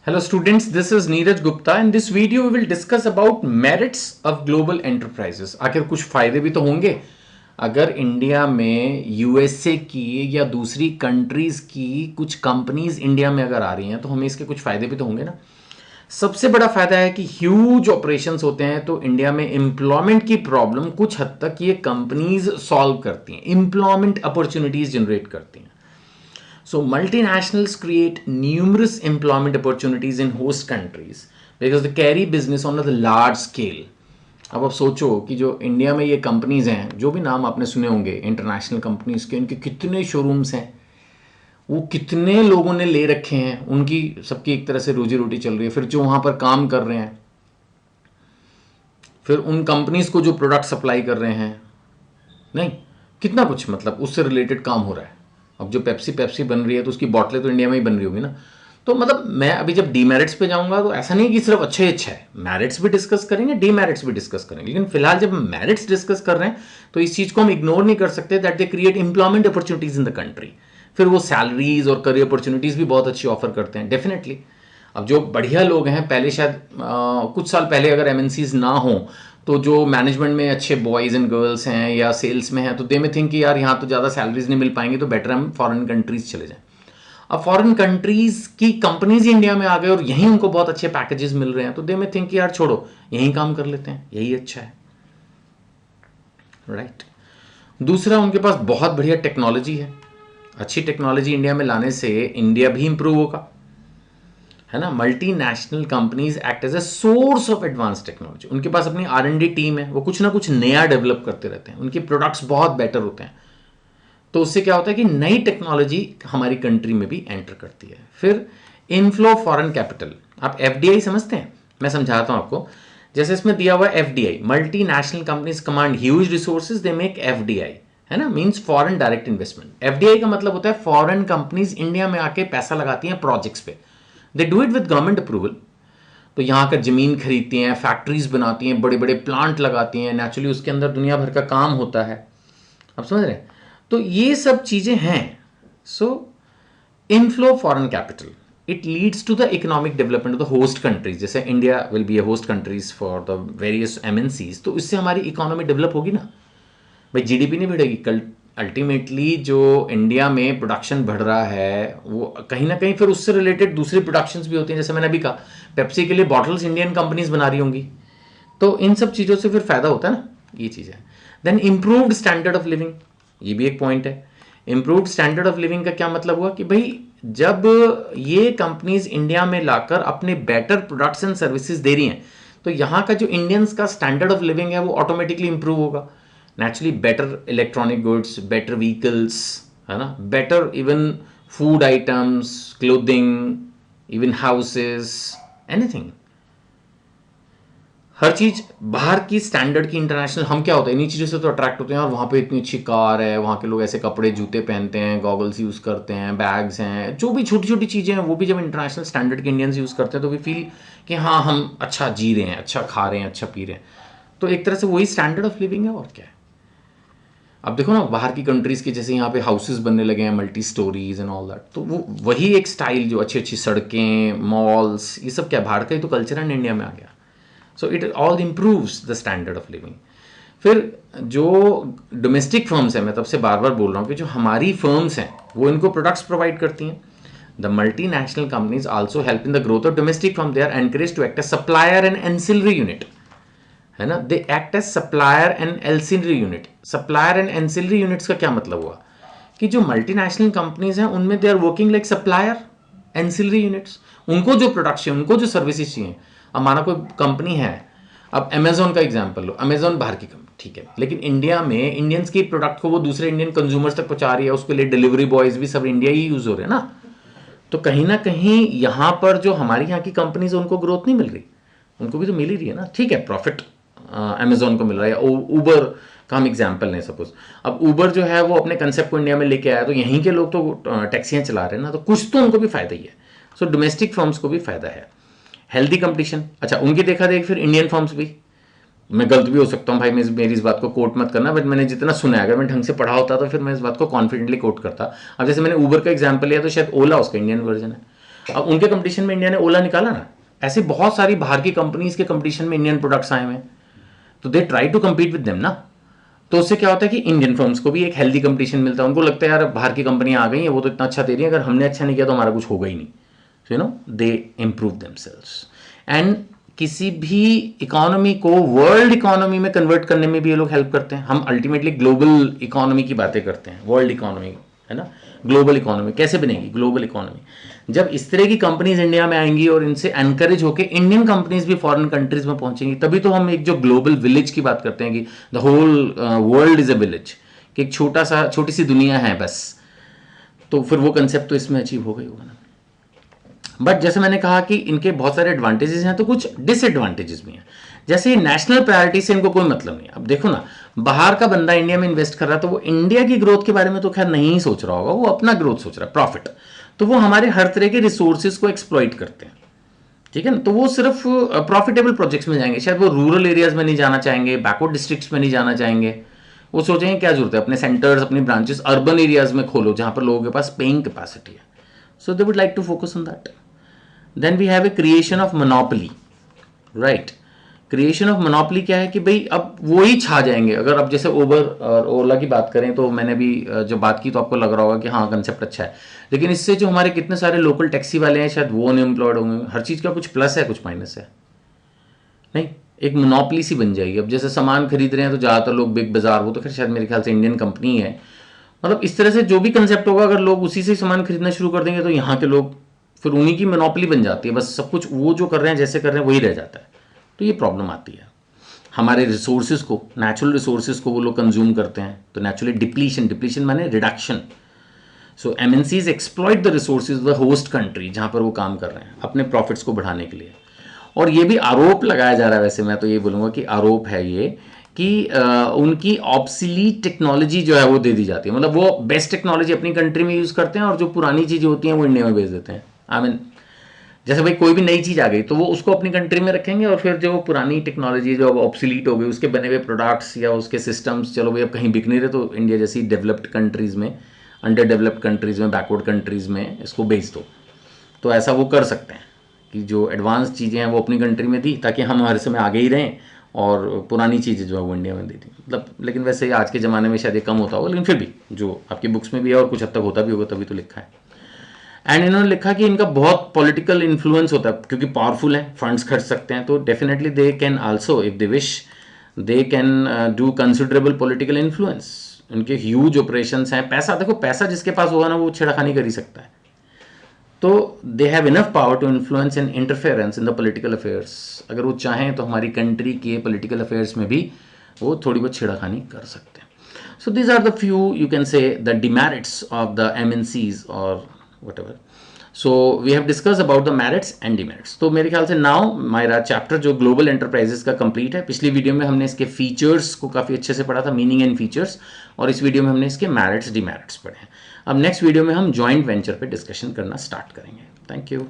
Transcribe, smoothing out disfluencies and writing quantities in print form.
Hello students, this is Neeraj Gupta. In this video we will discuss about merits of global enterprises. आखिर कुछ फायदे भी तो होंगे अगर इंडिया में यूएसए की या दूसरी कंट्रीज की कुछ कंपनीज इंडिया में अगर आ रही हैं तो हमें इसके कुछ फायदे भी तो होंगे ना। सबसे बड़ा फायदा है कि ह्यूज ऑपरेशंस होते हैं तो इंडिया में एम्प्लॉयमेंट की प्रॉब्लम कुछ हद तक ये कंपनीज सॉल्व करती हैं, एम्प्लॉयमेंट अपॉर्चुनिटीज जनरेट करती हैं। So multinationals create numerous employment opportunities in host countries because they carry business on a large scale. अब आप सोचो कि जो इंडिया में ये कंपनीज हैं, जो भी नाम आपने सुने होंगे इंटरनेशनल कंपनीज के, इनके कितने शोरूम्स हैं, वो कितने लोगों ने ले रखे हैं, उनकी सबकी एक तरह से रोजी रोटी चल रही है। फिर जो वहाँ पर काम कर रहे हैं, फिर उन कंपनीज को जो प्रोडक्ट सप्लाई कर रहे हैं, नहीं कितना कुछ मतलब उससे रिलेटेड काम हो रहा है। अब जो पेप्सी बन रही है तो उसकी बोतलें तो इंडिया में ही बन रही होगी ना। तो मतलब मैं अभी जब डीमेरिट्स पे जाऊंगा तो ऐसा नहीं कि सिर्फ अच्छा ही अच्छा है, मेरिट्स भी डिस्कस करेंगे, डीमेरिट्स भी डिस्कस करेंगे। लेकिन फिलहाल जब हम मेरिट्स डिस्कस कर रहे हैं तो इस चीज को हम इग्नोर नहीं कर सकते that they create employment opportunities in the country. फिर वो सैलरीज और करियर अपॉर्चुनिटीज भी बहुत अच्छी ऑफर करते हैं डेफिनेटली। अब जो बढ़िया लोग हैं, पहले शायद कुछ साल पहले अगर एमएनसीज ना हो तो जो मैनेजमेंट में अच्छे बॉयज़ एंड गर्ल्स हैं या सेल्स में हैं तो दे में थिंक कि यार यहाँ तो ज़्यादा सैलरीज नहीं मिल पाएंगी, तो बेटर हम फॉरेन कंट्रीज चले जाएं। अब फॉरेन कंट्रीज की कंपनीज इंडिया में आ गए और यहीं उनको बहुत अच्छे पैकेजेस मिल रहे हैं तो दे में थिंक कि यार छोड़ो यहीं काम कर लेते हैं, यही अच्छा है, राइट। दूसरा, उनके पास बहुत बढ़िया टेक्नोलॉजी है। अच्छी टेक्नोलॉजी इंडिया में लाने से इंडिया भी इंप्रूव होगा, है ना। Multinational companies act as a source of advance technology. उनके पास अपनी R&D टीम है, वो कुछ ना कुछ नया डेवलप करते रहते हैं, उनके प्रोडक्ट्स बहुत बेटर होते हैं। तो उससे क्या होता है कि नई टेक्नोलॉजी हमारी कंट्री में भी एंटर करती है। फिर इनफ्लो फॉरेन कैपिटल, आप FDI समझते हैं, मैं समझाता हूं आपको। जैसे इसमें दिया हुआ है FDI, multi national companies command huge resources, they make FDI, है ना, means foreign direct investment. FDI का मतलब होता है फॉरेन कंपनीज इंडिया में आके पैसा लगाती हैं प्रोजेक्ट्स पे, they do it with government approval. तो यहाँ का ज़मीन खरीदती हैं, फैक्ट्रीज बनाती हैं, बड़े बड़े प्लांट लगाती हैं, नेचुरली उसके अंदर दुनिया भर का काम होता है, आप समझ रहे हैं। तो ये सब चीज़ें हैं। So inflow foreign capital, it leads to the economic development of the host countries. जैसे India will be a host countries for the various MNCs, तो इससे हमारी इकोनॉमी डेवलप होगी ना भाई, GDP नहीं बढ़ेगी। कल अल्टीमेटली जो इंडिया में प्रोडक्शन बढ़ रहा है वो कहीं ना कहीं फिर उससे रिलेटेड दूसरी प्रोडक्शंस भी होती हैं। जैसे मैंने अभी कहा, पेप्सी के लिए बॉटल्स इंडियन कंपनीज बना रही होंगी, तो इन सब चीज़ों से फिर फायदा होता है ना, ये चीज़ है। Then improved standard of living, ये भी एक पॉइंट है। इम्प्रूव्ड स्टैंडर्ड ऑफ लिविंग का क्या मतलब हुआ कि भाई जब ये कंपनीज इंडिया में लाकर अपने बेटर प्रोडक्ट्स एंड सर्विसेज दे रही हैं तो यहाँ का जो इंडियंस का स्टैंडर्ड ऑफ लिविंग है वो ऑटोमेटिकली इंप्रूव होगा। Naturally better electronic goods, better vehicles, है ना, better even food items, clothing, even houses, anything, हर चीज बाहर की स्टैंडर्ड की इंटरनेशनल। हम क्या होता है इन्हीं चीज़ों से तो अट्रैक्ट होते हैं, और वहाँ पे इतनी अच्छी कार है, वहाँ के लोग ऐसे कपड़े जूते पहनते हैं, गॉगल्स यूज़ करते हैं, बैग्स हैं, जो भी छोटी छोटी चीज़ें हैं वो भी जब इंटरनेशनल स्टैंडर्ड के इंडियंस यूज़ करते हैं तो वी फील कि हाँ हम अच्छा जी रहे हैं, अच्छा खा रहे हैं, अच्छा पी रहे हैं। तो एक तरह से वही स्टैंडर्ड ऑफ लिविंग है, और क्या है। अब देखो ना बाहर की कंट्रीज के जैसे यहाँ पे हाउसेस बनने लगे हैं, multi storeys and all that, तो वो वही एक स्टाइल, जो अच्छी अच्छी सड़कें, मॉल्स, ये सब क्या बाहर का ही तो कल्चर है, इंडिया में आ गया। So it all improves the standard of living. फिर जो डोमेस्टिक फर्म्स हैं, मैं तब से बार बार बोल रहा हूँ कि जो हमारी फर्म्स हैं वो इनको प्रोडक्ट्स प्रोवाइड करती हैं। The multi national companies also help in the growth of domestic firm, they are encourage to act as supplier and ancillary unit, है ना, they act as supplier and ancillary unit. Supplier and ancillary units का क्या मतलब हुआ कि जो multinational companies हैं उनमें they are working like supplier, ancillary units. उनको जो प्रोडक्ट्स चाहिए, उनको जो सर्विसेज चाहिए। अब माना कोई कंपनी है, अब अमेजोन का एग्जांपल लो, अमेजोन बाहर की कंपनी, ठीक है, लेकिन इंडिया में इंडियंस की प्रोडक्ट को वो दूसरे इंडियन कंज्यूमर्स तक पहुंचा रही है, उसके लिए डिलीवरी बॉयज भी सब इंडिया ही यूज हो रहे हैं ना। तो कहीं ना कहीं यहाँ पर जो हमारी यहाँ की कंपनीज उनको ग्रोथ नहीं मिल रही, उनको भी तो मिल ही रही है ना। ठीक है, प्रॉफिट अमेजोन को मिल रहा है, या ऊबर का हम एग्जाम्पल लें सपोज। अब ऊबर जो है वो अपने कंसेप्ट को इंडिया में लेके आया, तो यहीं के लोग तो टैक्सियाँ चला रहे हैं ना, तो कुछ तो उनको भी फायदा ही है। सो डोमेस्टिक फर्म्स को भी फायदा है। हेल्दी कंपटीशन, अच्छा उनकी देखा देख फिर इंडियन फर्म्स भी, मैं गलत भी हो सकता हूँ भाई, मेरी इस बात को कोट मत करना, बट मैंने जितना सुना है, अगर मैं ढंग से पढ़ा होता तो फिर मैं इस बात को कॉन्फिडेंटली कोट करता। अब जैसे मैंने ऊबर का एग्जाम्पल लिया तो शायद ओला उसका इंडियन वर्जन है। अब उनके कंपटीशन में इंडिया ने ओला निकाला ना, ऐसे बहुत सारी बाहर की कंपनीज के कंपटीशन में इंडियन प्रोडक्ट्स आए हुए हैं, तो they try to compete with them ना। तो उससे क्या होता है कि इंडियन फर्म्स को भी एक हेल्दी कंपटीशन मिलता है, उनको लगता है यार बाहर की कंपनियां आ गई हैं, वो तो इतना अच्छा दे रही है, अगर हमने अच्छा नहीं किया तो हमारा कुछ होगा ही नहीं। So you know they improve themselves. And किसी भी इकोनॉमी को वर्ल्ड इकोनॉमी में कन्वर्ट करने में भी ये लोग हेल्प करते हैं। हम अल्टीमेटली ग्लोबल इकोनॉमी की बातें करते हैं, वर्ल्ड इकोनॉमी, है ना। ग्लोबल इकोनॉमी कैसे बनेगी? ग्लोबल इकोनॉमी जब इस तरह की कंपनीज इंडिया में आएंगी और इनसे एनकरेज होकर इंडियन कंपनीज भी फॉरेन कंट्रीज में पहुंचेंगी, तभी तो हम एक जो ग्लोबल विलेज की बात करते हैं कि the whole world is a village, कि एक छोटी सी दुनिया है बस। तो फिर वो कंसेप्ट तो इसमें अचीव हो गई होगा ना। बट जैसे मैंने कहा कि इनके बहुत सारे एडवांटेजेस हैं तो कुछ डिसएडवांटेजेस भी हैं। जैसे नेशनल प्रायोरिटी से इनको कोई मतलब नहीं। अब देखो ना, बाहर का बंदा इंडिया में इन्वेस्ट कर रहा है तो वो इंडिया की ग्रोथ के बारे में तो खैर नहीं सोच रहा होगा, वो अपना ग्रोथ सोच रहा है, प्रॉफिट। तो वो हमारे हर तरह के रिसोर्सेज को एक्सप्लॉइट करते हैं, ठीक है ना। तो वो सिर्फ प्रॉफिटेबल प्रोजेक्ट्स में जाएंगे, शायद वो रूरल एरियाज में नहीं जाना चाहेंगे, बैकवर्ड डिस्ट्रिक्ट्स में नहीं जाना चाहेंगे। वो सोचेंगे क्या जरूरत है, अपने सेंटर्स, अपनी ब्रांचेस अर्बन एरियाज में खोलो जहां पर लोगों के पास पेइंग कैपेसिटी है। So they would like to focus on that. Then we have a creation of monopoly, right. Creation of monopoly क्या है कि भाई अब वो ही छा जाएंगे। अगर अब जैसे उबर और ओला की बात करें तो मैंने भी जब बात की तो आपको लग रहा होगा कि हाँ कंसेप्ट अच्छा है, लेकिन इससे जो हमारे कितने सारे लोकल टैक्सी वाले हैं शायद वो अनएम्प्लॉयड होंगे। हर चीज़ का कुछ प्लस है कुछ माइनस है, नहीं, एक मोनोपोली सी बन जाएगी। अब जैसे सामान खरीद रहे हैं तो ज़्यादातर लोग बिग बाजार, वो तो खैर शायद मेरे ख्याल से इंडियन कंपनी है, मतलब इस तरह से जो भी कंसेप्ट होगा अगर लोग उसी से सामान खरीदना शुरू कर देंगे तो यहाँ के लोग फिर उन्हीं की मोनोपोली बन जाती है, बस सब कुछ वो जो कर रहे हैं जैसे कर रहे हैं वही रह जाता है। तो ये प्रॉब्लम आती है। हमारे रिसोर्सेज को, नेचुरल रिसोर्सेज को वो लोग कंज्यूम करते हैं तो नेचुरली डिप्लीशन माने reduction. So MNCs exploit the resources the host country जहाँ पर वो काम कर रहे हैं अपने प्रॉफिट्स को बढ़ाने के लिए। और ये भी आरोप लगाया जा रहा है, वैसे मैं तो ये बोलूँगा कि आरोप है ये कि उनकी ऑब्सलीट टेक्नोलॉजी जो है वो दे दी जाती है। मतलब वो बेस्ट टेक्नोलॉजी अपनी कंट्री में यूज़ करते हैं और जो पुरानी चीज़ें होती हैं वो इंडिया में भेज देते हैं। आई मीन जैसे भाई कोई भी नई चीज़ आ गई तो वो उसको अपनी कंट्री में रखेंगे और फिर जो पुरानी टेक्नोलॉजी जो अब ऑब्सलीट हो गई उसके बने हुए प्रोडक्ट्स या उसके सिस्टम्स, चलो भाई अब कहीं बिक नहीं रहे तो इंडिया जैसी डेवलप्ड कंट्रीज़ में, अंडर डेवलप्ड कंट्रीज़ में, बैकवर्ड कंट्रीज़ में इसको बेच दो। तो ऐसा वो कर सकते हैं कि जो एडवांस चीज़ें हैं वो अपनी कंट्री में दी ताकि हम हर समय आगे ही रहें, और पुरानी चीज़ें जो है वो इंडिया में दी थी। मतलब लेकिन वैसे आज के ज़माने में शायद ये कम होता होगा, लेकिन फिर भी जो आपकी बुक्स में भी है और कुछ हद तक होता भी होगा तभी तो लिखा है। एंड इन्होंने लिखा कि इनका बहुत पॉलिटिकल इन्फ्लुएंस होता है क्योंकि पावरफुल है, फंड्स खर्च सकते हैं, तो definitely they can also if they wish they can do considerable political influence. उनके ह्यूज ऑपरेशंस हैं, पैसा, देखो पैसा जिसके पास होगा ना वो छेड़खानी कर ही सकता है। तो they have enough power to influence and interference in the political affairs. अगर वो चाहें तो हमारी कंट्री के पॉलिटिकल अफेयर्स में भी वो थोड़ी बहुत छेड़खानी कर सकते हैं। So these are the few you can say the demerits of the MNCs और whatever. So we have discussed about the merits and demerits. तो मेरे ख्याल से now मेरा चैप्टर जो ग्लोबल एंटरप्राइजेस का कंप्लीट है। पिछली वीडियो में हमने इसके फीचर्स को काफ़ी अच्छे से पढ़ा था, मीनिंग एंड फीचर्स, और इस वीडियो में हमने इसके मेरिट्स डिमेरिट्स पढ़े हैं। अब नेक्स्ट वीडियो में हम जॉइंट वेंचर पे डिस्कशन करना स्टार्ट करेंगे। Thank you.